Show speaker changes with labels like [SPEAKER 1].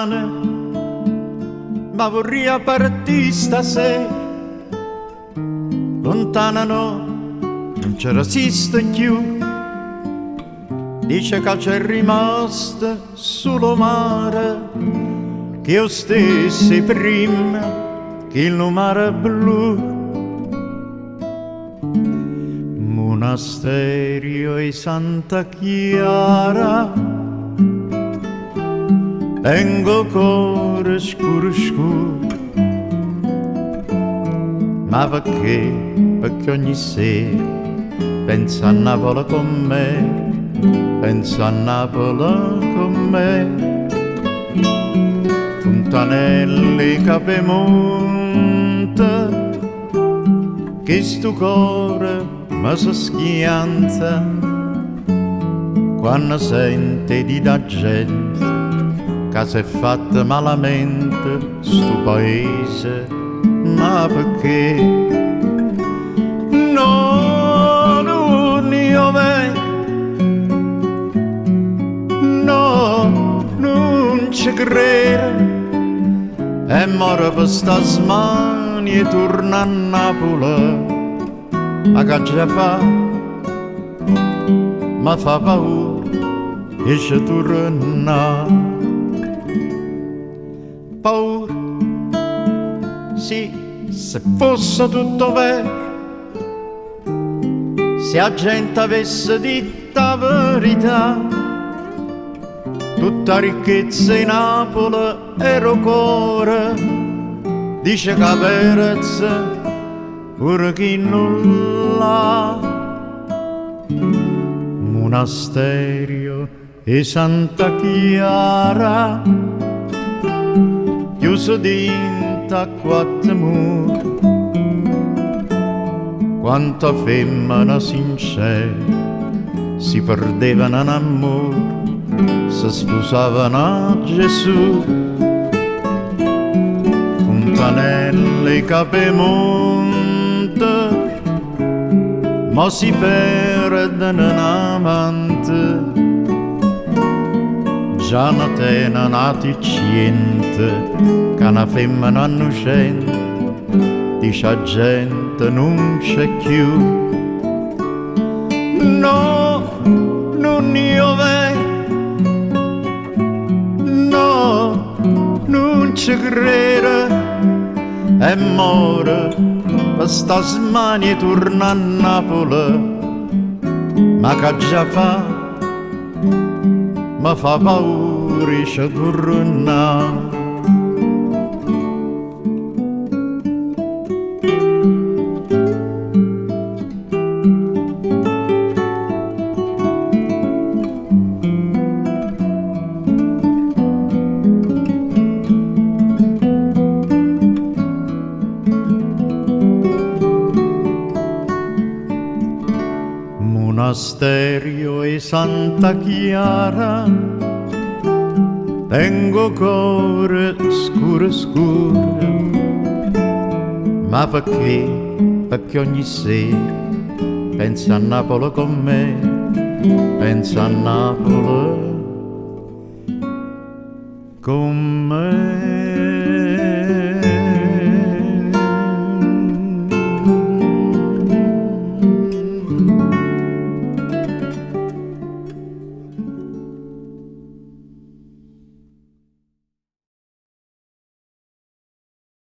[SPEAKER 1] lontane, ma vorrei partire stasera. Lontana no, non ci resiste più. Dice che c'è rimasto solo mare, che io stessi prima che il mare blu. Monasterio e Santa Chiara, tengo cuore scuro scuro, ma perché? Perché ogni sera pensa a Napoli con me, pensa a Napoli con me. Fontanelle Capemonte, che sto cuore ma si schianta quando sente di da gente che si è fatta malamente sto paese. Ma perché? No, non io no, non ci credo. E moro per sta smania e torna a Napoli. Ma che già fa? Ma fa paura e ci torna. Paura? Sì, se fosse tutto vero, se la gente avesse detto la verità, tutta ricchezza in Napoli era cuore, dice che perezza pure chi non l'ha. Monasterio e Santa Chiara, chiuso dentro a quattro mura, quanta femmina sincera si perdevano in amore, si sposavano a Gesù. Fontanelle Capemonte, ma si perdono in amante, già non tena nati ciente, che una femmina innocente dice a gente non c'è più. No, non io no, non ci credo. E muore per sta smania e torna a Napoli. Ma che già fa? Ma fa paura e ci torna. Monasterio e Santa Chiara, tengo cuore scuro scuro, ma perché? Perché ogni sera pensa a Napoli con me, pensa a Napoli con me.